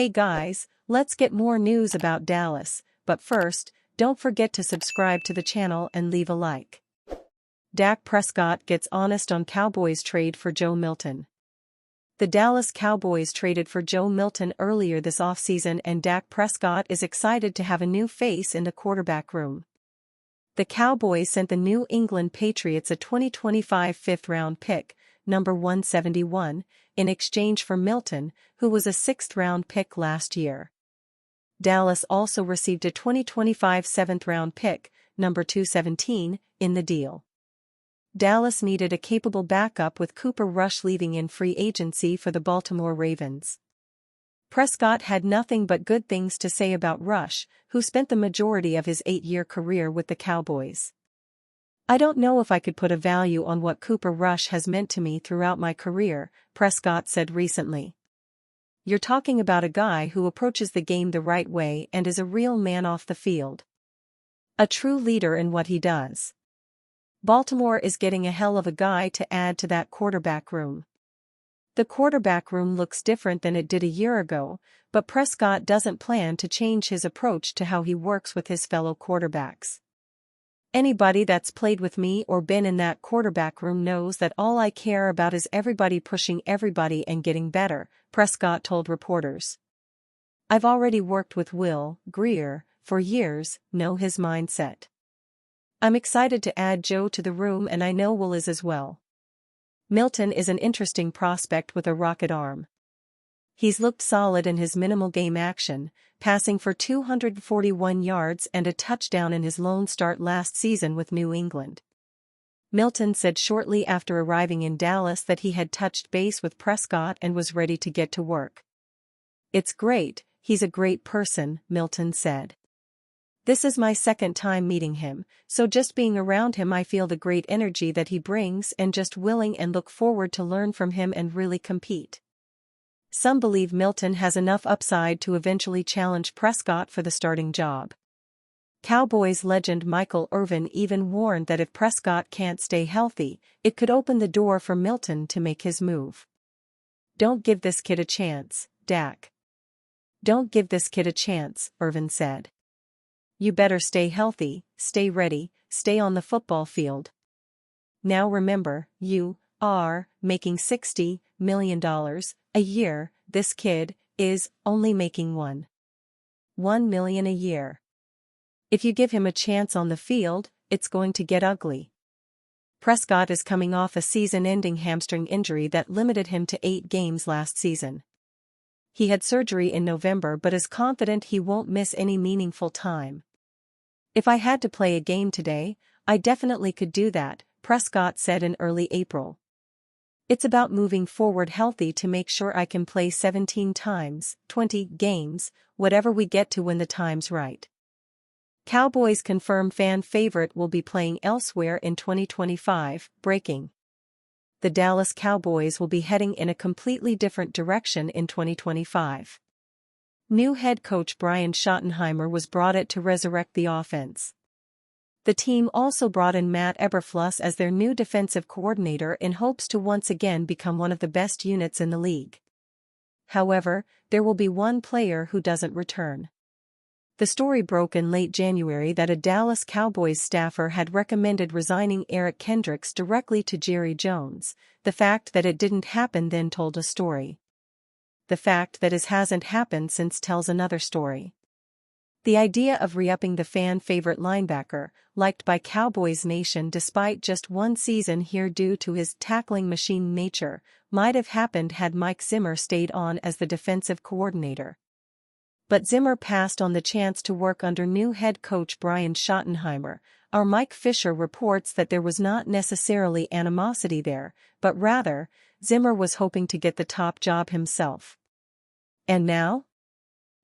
Hey guys, let's get more news about Dallas, but first, don't forget to subscribe to the channel and leave a like. Dak Prescott gets honest on Cowboys trade for Joe Milton. The Dallas Cowboys traded for Joe Milton earlier this offseason, and Dak Prescott is excited to have a new face in the quarterback room. The Cowboys sent the New England Patriots a 2025 fifth-round pick, number 171, in exchange for Milton, who was a sixth-round pick last year. Dallas also received a 2025 seventh-round pick, number 217, in the deal. Dallas needed a capable backup with Cooper Rush leaving in free agency for the Baltimore Ravens. Prescott had nothing but good things to say about Rush, who spent the majority of his 8-year career with the Cowboys. "I don't know if I could put a value on what Cooper Rush has meant to me throughout my career," Prescott said recently. "You're talking about a guy who approaches the game the right way and is a real man off the field. A true leader in what he does. Baltimore is getting a hell of a guy to add to that quarterback room." The quarterback room looks different than it did a year ago, but Prescott doesn't plan to change his approach to how he works with his fellow quarterbacks. "Anybody that's played with me or been in that quarterback room knows that all I care about is everybody pushing everybody and getting better," Prescott told reporters. "I've already worked with Will Grier for years, know his mindset. I'm excited to add Joe to the room, and I know Will is as well. Milton is an interesting prospect with a rocket arm. He's looked solid in his minimal game action, passing for 241 yards and a touchdown in his lone start last season with New England." Milton said shortly after arriving in Dallas that he had touched base with Prescott and was ready to get to work. "It's great, he's a great person," Milton said. "This is my second time meeting him, so just being around him I feel the great energy that he brings and just willing and look forward to learn from him and really compete." Some believe Milton has enough upside to eventually challenge Prescott for the starting job. Cowboys legend Michael Irvin even warned that if Prescott can't stay healthy, it could open the door for Milton to make his move. "Don't give this kid a chance, Dak. Don't give this kid a chance," Irvin said. "You better stay healthy, stay ready, stay on the football field. Now remember, you are making $60 million a year, this kid is only making $1 million a year. If you give him a chance on the field, it's going to get ugly." Prescott is coming off a season-ending hamstring injury that limited him to 8 games last season. He had surgery in November but is confident he won't miss any meaningful time. "If I had to play a game today, I definitely could do that," Prescott said in early April. "It's about moving forward healthy to make sure I can play 17 times, 20 games, whatever we get to when the time's right." Cowboys confirm fan favorite will be playing elsewhere in 2025, breaking. The Dallas Cowboys will be heading in a completely different direction in 2025. New head coach Brian Schottenheimer was brought in to resurrect the offense. The team also brought in Matt Eberflus as their new defensive coordinator in hopes to once again become one of the best units in the league. However, there will be one player who doesn't return. The story broke in late January that a Dallas Cowboys staffer had recommended resigning Eric Kendricks directly to Jerry Jones. The fact that it didn't happen then told a story. The fact that it hasn't happened since tells another story. The idea of re-upping the fan-favorite linebacker, liked by Cowboys Nation despite just one season here due to his tackling machine nature, might have happened had Mike Zimmer stayed on as the defensive coordinator. But Zimmer passed on the chance to work under new head coach Brian Schottenheimer. Our Mike Fisher reports that there was not necessarily animosity there, but rather, Zimmer was hoping to get the top job himself. And now?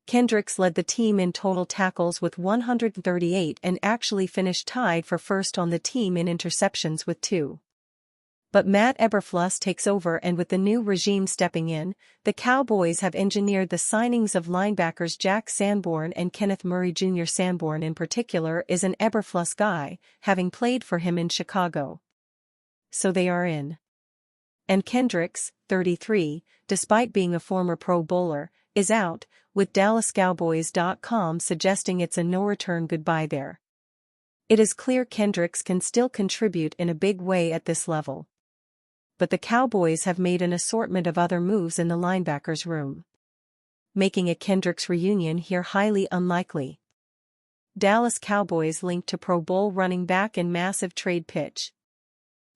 Kendricks led the team in total tackles with 138 and actually finished tied for first on the team in interceptions with 2. But Matt Eberflus takes over, and with the new regime stepping in, the Cowboys have engineered the signings of linebackers Jack Sanborn and Kenneth Murray Jr. Sanborn in particular is an Eberflus guy, having played for him in Chicago. So they are in. And Kendricks, 33, despite being a former Pro Bowler, is out, with DallasCowboys.com suggesting it's a no-return goodbye there. It is clear Kendricks can still contribute in a big way at this level. But the Cowboys have made an assortment of other moves in the linebackers room, making a Kendricks reunion here highly unlikely. Dallas Cowboys linked to Pro Bowl running back in massive trade pitch.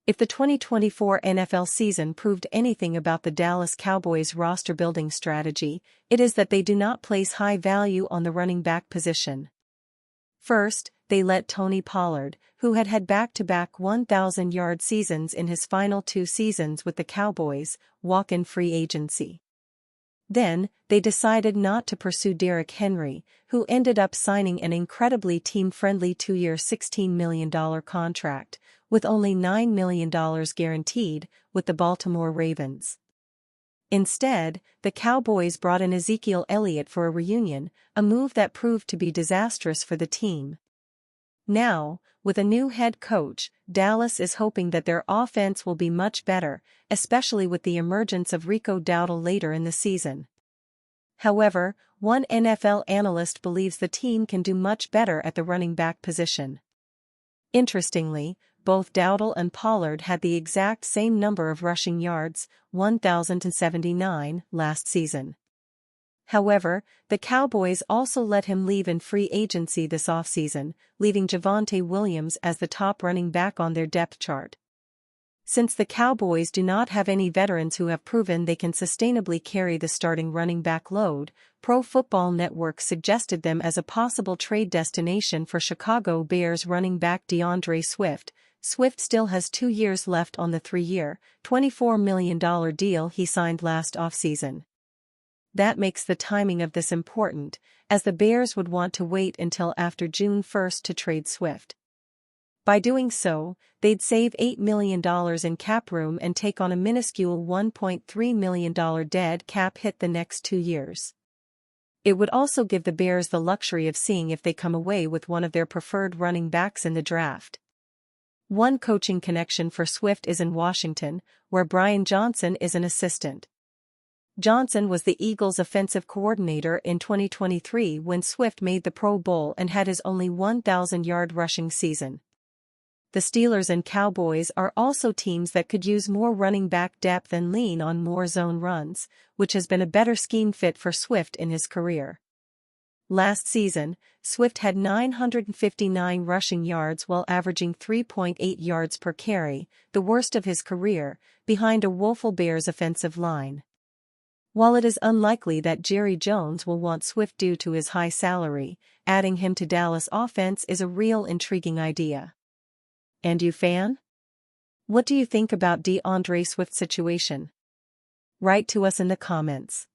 If the 2024 NFL season proved anything about the Dallas Cowboys roster-building strategy, it is that they do not place high value on the running back position. First, they let Tony Pollard, who had had back-to-back 1,000-yard seasons in his final 2 seasons with the Cowboys, walk in free agency. Then, they decided not to pursue Derrick Henry, who ended up signing an incredibly team-friendly 2-year $16 million contract, with only $9 million guaranteed, with the Baltimore Ravens. Instead, the Cowboys brought in Ezekiel Elliott for a reunion, a move that proved to be disastrous for the team. Now, with a new head coach, Dallas is hoping that their offense will be much better, especially with the emergence of Rico Dowdle later in the season. However, one NFL analyst believes the team can do much better at the running back position. Interestingly, both Dowdle and Pollard had the exact same number of rushing yards, 1,079, last season. However, the Cowboys also let him leave in free agency this offseason, leaving Javonte Williams as the top running back on their depth chart. Since the Cowboys do not have any veterans who have proven they can sustainably carry the starting running back load, Pro Football Network suggested them as a possible trade destination for Chicago Bears running back DeAndre Swift. Swift still has 2 years left on the 3-year, $24 million deal he signed last offseason. That makes the timing of this important, as the Bears would want to wait until after June 1 to trade Swift. By doing so, they'd save $8 million in cap room and take on a minuscule $1.3 million dead cap hit the next 2 years. It would also give the Bears the luxury of seeing if they come away with one of their preferred running backs in the draft. One coaching connection for Swift is in Washington, where Brian Johnson is an assistant. Johnson was the Eagles' offensive coordinator in 2023 when Swift made the Pro Bowl and had his only 1,000-yard rushing season. The Steelers and Cowboys are also teams that could use more running back depth and lean on more zone runs, which has been a better scheme fit for Swift in his career. Last season, Swift had 959 rushing yards while averaging 3.8 yards per carry, the worst of his career, behind a woeful Bears offensive line. While it is unlikely that Jerry Jones will want Swift due to his high salary, adding him to Dallas offense is a real intriguing idea. And you, fan? What do you think about DeAndre Swift's situation? Write to us in the comments.